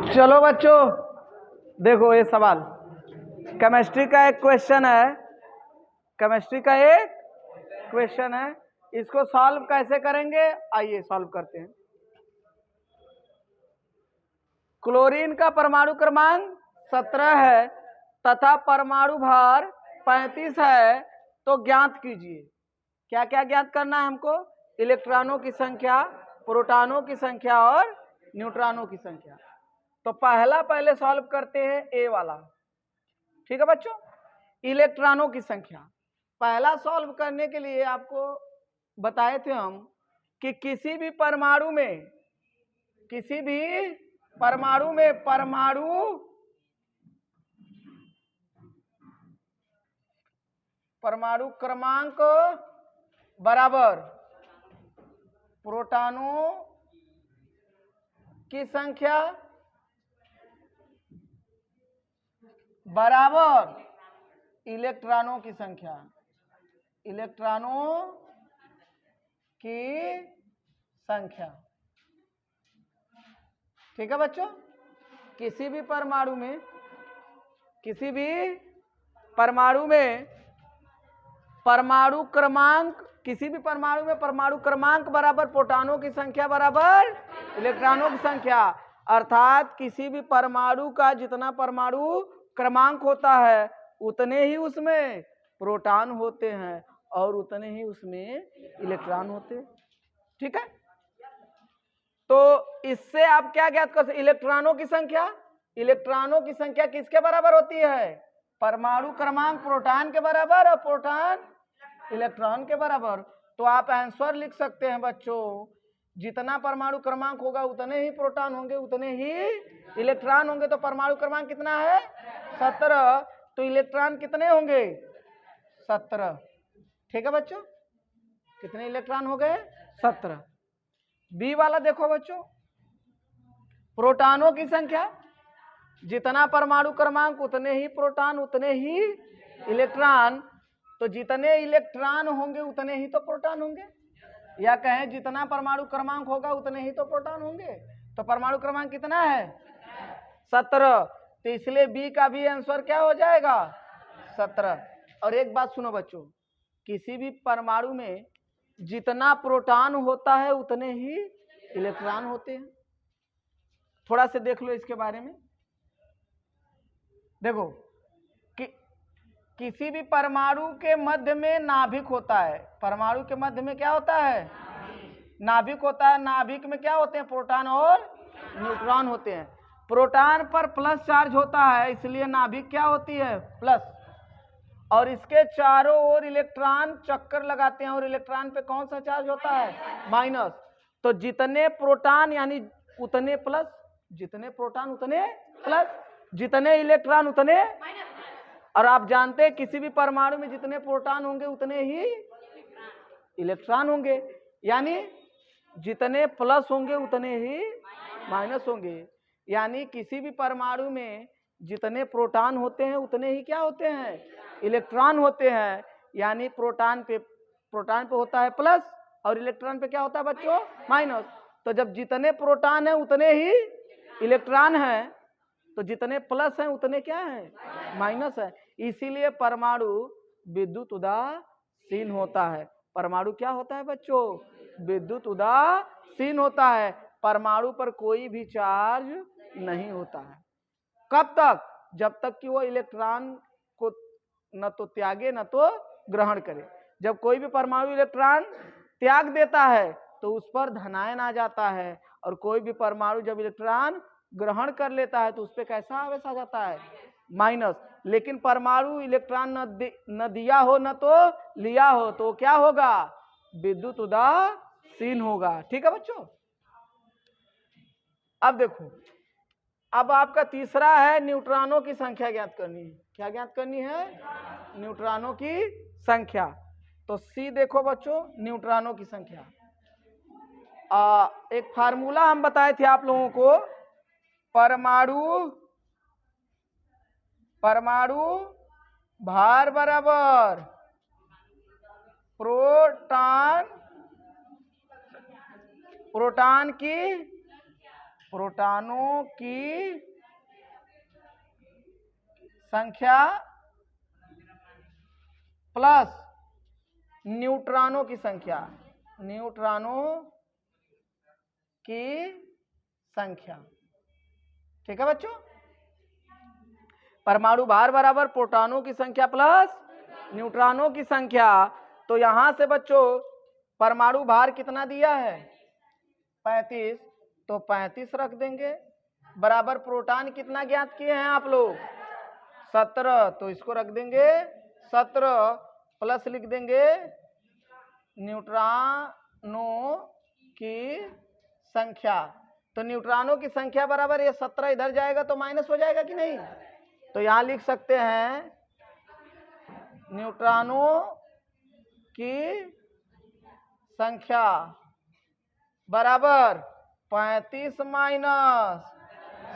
चलो बच्चों, देखो ये सवाल केमिस्ट्री का एक क्वेश्चन है। केमिस्ट्री का एक क्वेश्चन है, इसको सॉल्व कैसे करेंगे, आइए सॉल्व करते हैं। क्लोरीन का परमाणु क्रमांक 17 है तथा परमाणु भार 35 है, तो ज्ञात कीजिए। क्या क्या ज्ञात करना है हमको? इलेक्ट्रॉनों की संख्या, प्रोटॉनों की संख्या और न्यूट्रॉनों की संख्या। तो पहले सॉल्व करते हैं ए वाला। ठीक है बच्चों, इलेक्ट्रॉनों की संख्या पहला सॉल्व करने के लिए आपको बताए थे हम कि किसी भी परमाणु में परमाणु क्रमांक बराबर प्रोटॉनों की संख्या बराबर इलेक्ट्रॉनों की संख्या। ठीक है बच्चों, किसी भी परमाणु में परमाणु क्रमांक बराबर प्रोटॉनों की संख्या बराबर इलेक्ट्रॉनों की संख्या। अर्थात किसी भी परमाणु का जितना परमाणु क्रमांक होता है उतने ही उसमें प्रोटॉन होते हैं और उतने ही उसमें इलेक्ट्रॉन होते हैं। ठीक है, तो इससे आप क्या ज्ञात कर सकते? इलेक्ट्रॉनों की संख्या किसके बराबर होती है? परमाणु क्रमांक प्रोटॉन के बराबर और प्रोटॉन इलेक्ट्रॉन के बराबर। तो आप आंसर लिख सकते हैं बच्चों, जितना परमाणु क्रमांक होगा उतने ही प्रोटॉन होंगे, उतने ही इलेक्ट्रॉन होंगे। तो परमाणु क्रमांक कितना है? 17। तो इलेक्ट्रॉन कितने होंगे? 17। ठीक है बच्चों, कितने इलेक्ट्रॉन हो गए? 17। बी वाला देखो बच्चों, प्रोटॉनों की संख्या, जितना परमाणु क्रमांक उतने ही प्रोटॉन उतने ही इलेक्ट्रॉन। तो जितने इलेक्ट्रॉन होंगे उतने ही तो प्रोटॉन होंगे, या कहें जितना परमाणु क्रमांक होगा उतने ही तो प्रोटॉन होंगे। तो परमाणु क्रमांक कितना है? 17। तो इसलिए बी का भी आंसर क्या हो जाएगा? 17। और एक बात सुनो बच्चों, किसी भी परमाणु में जितना प्रोटॉन होता है उतने ही इलेक्ट्रॉन होते हैं। थोड़ा से देख लो इसके बारे में। देखो कि किसी भी परमाणु के मध्य में नाभिक होता है। परमाणु के मध्य में क्या होता है? नाभिक होता है। नाभिक में क्या होते हैं? प्रोटॉन और न्यूट्रॉन होते हैं। प्रोटॉन पर प्लस चार्ज होता है, इसलिए नाभिक क्या होती है? प्लस। और इसके चारों ओर इलेक्ट्रॉन चक्कर लगाते हैं और इलेक्ट्रॉन पे कौन सा चार्ज होता है? माइनस। तो जितने प्रोटॉन यानी उतने प्लस, जितने प्रोटॉन उतने प्लस, जितने इलेक्ट्रॉन उतने। और आप जानते हैं किसी भी परमाणु में जितने प्रोटॉन होंगे उतने ही इलेक्ट्रॉन होंगे, यानी जितने प्लस होंगे उतने ही माइनस होंगे। यानी किसी भी परमाणु में जितने प्रोटॉन होते हैं उतने ही क्या होते हैं? इलेक्ट्रॉन होते हैं। यानी प्रोटॉन पे होता है प्लस और इलेक्ट्रॉन पे क्या होता है बच्चों? माइनस। तो जब जितने प्रोटॉन है उतने ही इलेक्ट्रॉन है, तो जितने प्लस हैं उतने क्या है? माइनस है। इसीलिए परमाणु विद्युत उदासीन होता है। परमाणु क्या होता है बच्चों? विद्युत उदासीन होता है। परमाणु पर कोई भी चार्ज नहीं होता है। कब तक? जब तक कि वो इलेक्ट्रॉन को न तो त्यागे न तो ग्रहण करे। जब कोई भी परमाणु इलेक्ट्रॉन त्याग देता है तो उस पर धनायन आ जाता है, और कोई भी परमाणु जब इलेक्ट्रॉन ग्रहण कर लेता है तो उस पर कैसा आवेश आ जाता है? माइनस। लेकिन परमाणु इलेक्ट्रॉन न दिया हो न तो लिया हो तो क्या होगा? विद्युत उदासीन होगा। ठीक है बच्चों, अब देखो, अब आपका तीसरा है न्यूट्रॉनों की संख्या ज्ञात करनी है। क्या ज्ञात करनी है? न्यूट्रॉनों की संख्या। तो सी देखो बच्चों, न्यूट्रॉनों की संख्या। एक फार्मूला हम बताए थे आप लोगों को, परमाणु भार बराबर प्रोटॉन की प्रोटॉनों की संख्या प्लस न्यूट्रॉनों की संख्या, न्यूट्रॉनों की संख्या। ठीक है बच्चों, परमाणु भार बराबर प्रोटॉनों की संख्या प्लस न्यूट्रॉनों की संख्या। तो यहां से बच्चों परमाणु भार कितना दिया है 35, तो 35 रख देंगे बराबर प्रोटॉन कितना ज्ञात किए हैं आप लोग 17, तो इसको रख देंगे 17 प्लस लिख देंगे न्यूट्रॉनों की संख्या। तो न्यूट्रॉनों की संख्या बराबर ये 17 इधर जाएगा तो माइनस हो जाएगा कि नहीं, तो यहां लिख सकते हैं न्यूट्रॉनों की संख्या बराबर 35 माइनस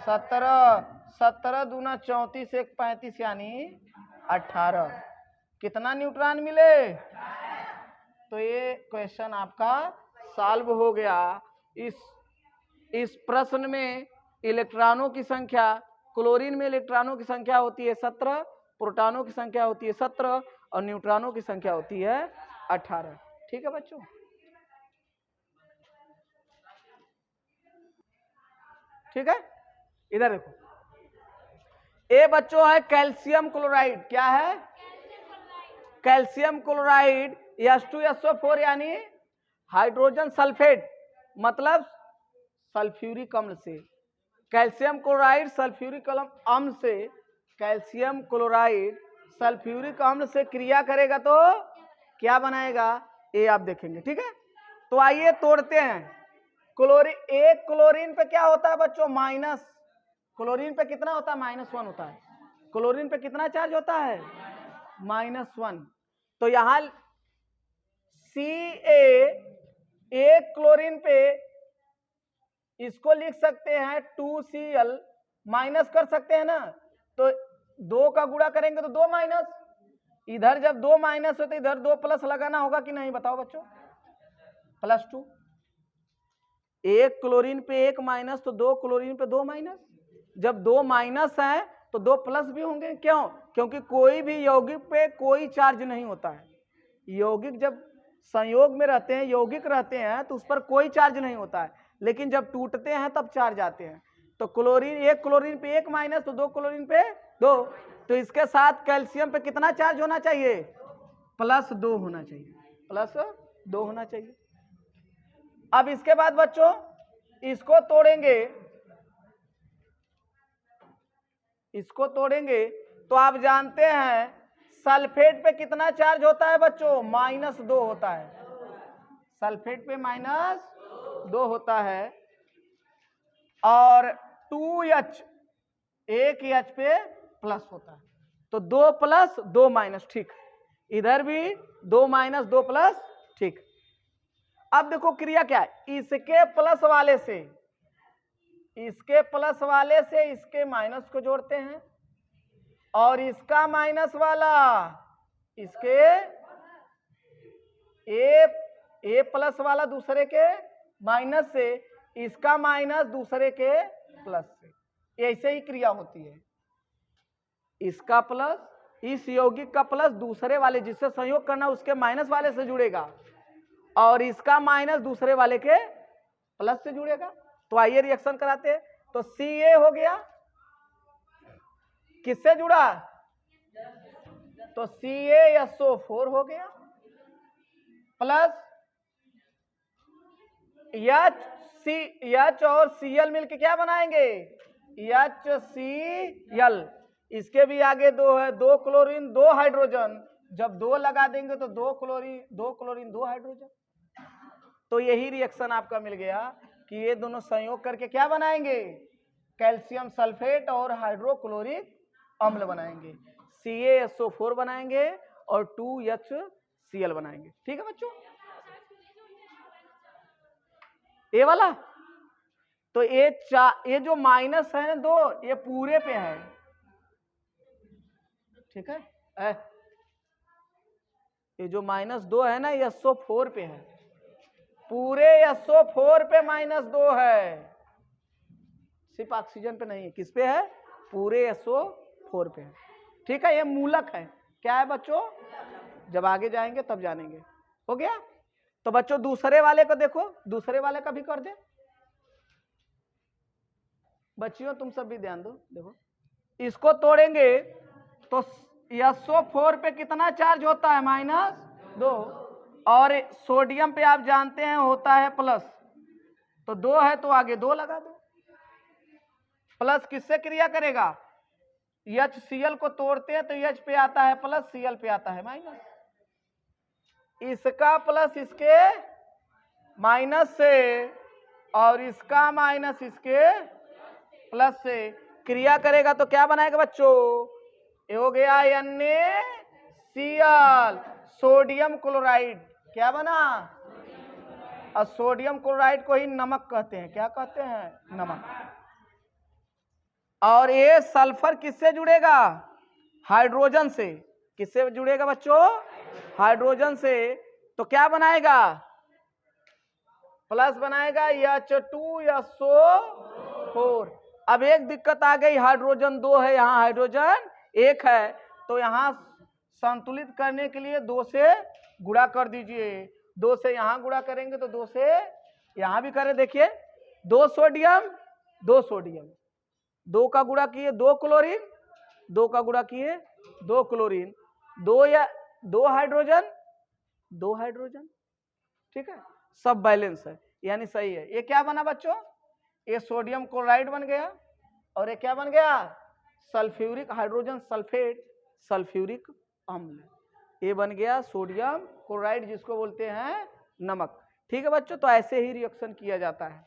17, 17 दूना 34 एक 35 यानी 18। कितना न्यूट्रॉन मिले, तो ये क्वेश्चन आपका सॉल्व हो गया। इस प्रश्न में इलेक्ट्रॉनों की संख्या, क्लोरीन में इलेक्ट्रॉनों की संख्या होती है 17, प्रोटॉनों की संख्या होती है 17 और न्यूट्रॉनों की संख्या होती है 18। ठीक है बच्चों, ठीक है। इधर देखो, ये बच्चों है कैल्शियम क्लोराइड। क्या है, कैल्शियम क्लोराइड H2SO4 यानी हाइड्रोजन सल्फेट, मतलब सल्फ्यूरिक अम्ल से। कैल्शियम क्लोराइड सल्फ्यूरिक अम्ल से, कैल्शियम क्लोराइड सल्फ्यूरिक अम्ल से क्रिया करेगा तो क्या बनाएगा, ये आप देखेंगे। ठीक है, तो आइए तोड़ते हैं। क्लोरीन, एक क्लोरीन पे क्या होता है बच्चों माइनस, क्लोरीन पे कितना होता है -1 होता है। क्लोरीन पे कितना चार्ज होता है -1। तो यहां Ca एक क्लोरीन पे इसको लिख सकते हैं 2Cl, माइनस कर सकते हैं ना, तो 2 का गुणा करेंगे तो 2 माइनस, इधर जब 2 माइनस हो तो इधर 2 प्लस लगाना होगा कि नहीं, बताओ बच्चों, +2। एक क्लोरीन पे 1 माइनस तो 2 क्लोरीन पे 2 माइनस, जब 2 माइनस है तो 2 प्लस भी होंगे। क्यों, क्योंकि कोई भी यौगिक पे कोई चार्ज नहीं होता है। यौगिक जब संयोग में रहते हैं, यौगिक रहते हैं, तो उस पर कोई चार्ज नहीं होता है, लेकिन जब टूटते हैं तब चार्ज आते हैं। तो क्लोरीन, एक क्लोरीन पे 1 माइनस तो 2 क्लोरीन पे 2, तो इसके साथ कैल्शियम पे कितना चार्ज होना चाहिए, +2 होना चाहिए, +2 होना चाहिए। अब इसके बाद बच्चों इसको तोड़ेंगे, इसको तोड़ेंगे तो आप जानते हैं सल्फेट पे कितना चार्ज होता है बच्चों, -2 होता है। सल्फेट पे -2 होता है और 2H, एक H पे प्लस होता है, तो 2 + 2 माइनस। ठीक, इधर भी 2 - 2 प्लस। ठीक, अब देखो क्रिया क्या है, इसके प्लस वाले से, इसके प्लस वाले से इसके माइनस को जोड़ते हैं और इसका माइनस वाला इसके ए प्लस वाला दूसरे के माइनस से, इसका माइनस दूसरे के प्लस से। ऐसे ही क्रिया होती है, इसका प्लस, इस यौगिक का प्लस दूसरे वाले जिससे संयोग करना उसके माइनस वाले से जुड़ेगा और इसका माइनस दूसरे वाले के प्लस से जुड़ेगा। तो आइए रिएक्शन कराते हैं। तो Ca हो गया, किससे जुड़ा, तो CaSO4 हो गया, प्लस H और Cl मिलके क्या बनाएंगे, HCl। इसके भी आगे 2 है, 2 क्लोरीन 2 हाइड्रोजन, जब 2 लगा देंगे तो 2 क्लोरीन 2 हाइड्रोजन। तो यही रिएक्शन आपका मिल गया कि ये दोनों संयोग करके क्या बनाएंगे, कैल्शियम सल्फेट और हाइड्रोक्लोरिक अम्ल बनाएंगे, CaSO4 बनाएंगे और 2HCl बनाएंगे। ठीक है बच्चों, ये वाला, तो ये जो माइनस है ना 2, ये पूरे पे है। ठीक है, ये जो -2 है ना, ये SO4 पे है, पूरे SO4 पे -2 है। सिर्फ ऑक्सीजन पे नहीं है, किस पे है? पूरे SO4 पे है। ठीक है, ये मूलक है। क्या है बच्चों? जब आगे जाएंगे तब जानेंगे। हो गया? तो बच्चों दूसरे वाले को देखो, दूसरे वाले का भी कर दे। बच्चियों तुम सब भी ध्यान दो, देखो इसको तोड़ेंगे तो SO4 पे कितना चार्ज होता है? -2। और सोडियम पे आप जानते हैं होता है प्लस, तो 2 है तो आगे 2 लगा दो। प्लस किससे क्रिया करेगा? HCl को तोड़ते हैं तो H पे आता है प्लस, Cl पे आता है माइनस। इसका प्लस इसके माइनस से और इसका माइनस इसके प्लस से क्रिया करेगा तो क्या बनाएगा बच्चों? ये हो गया NaCl, सोडियम क्लोराइड। क्या बना? और सोडियम क्लोराइड को ही नमक कहते हैं। क्या कहते हैं? नमक। और ये सल्फर किससे जुड़ेगा? हाइड्रोजन से। किससे जुड़ेगा बच्चों? हाइड्रोजन से। तो क्या बनाएगा? प्लस बनाएगा H2SO4। अब एक दिक्कत आ गई, हाइड्रोजन 2 है, यहाँ हाइड्रोजन 1 है, तो यहाँ संतुलित करने के लिए 2 से गुणा कर दीजिए। 2 से यहाँ गुणा करेंगे तो 2 से यहाँ भी करें। देखिए 2 सोडियम 2 सोडियम, 2 का गुणा किए 2 क्लोरीन, 2 का गुणा किए 2 क्लोरीन, 2 हाइड्रोजन 2 हाइड्रोजन। ठीक है, सब बैलेंस है, यानी सही है। ये क्या बना बच्चों? ये सोडियम क्लोराइड बन गया। और ये क्या बन गया? सल्फ्यूरिक हाइड्रोजन सल्फेट, सल्फ्यूरिक अम्ल। ये बन गया सोडियम क्लोराइड, जिसको बोलते हैं नमक। ठीक है बच्चों, तो ऐसे ही रिएक्शन किया जाता है।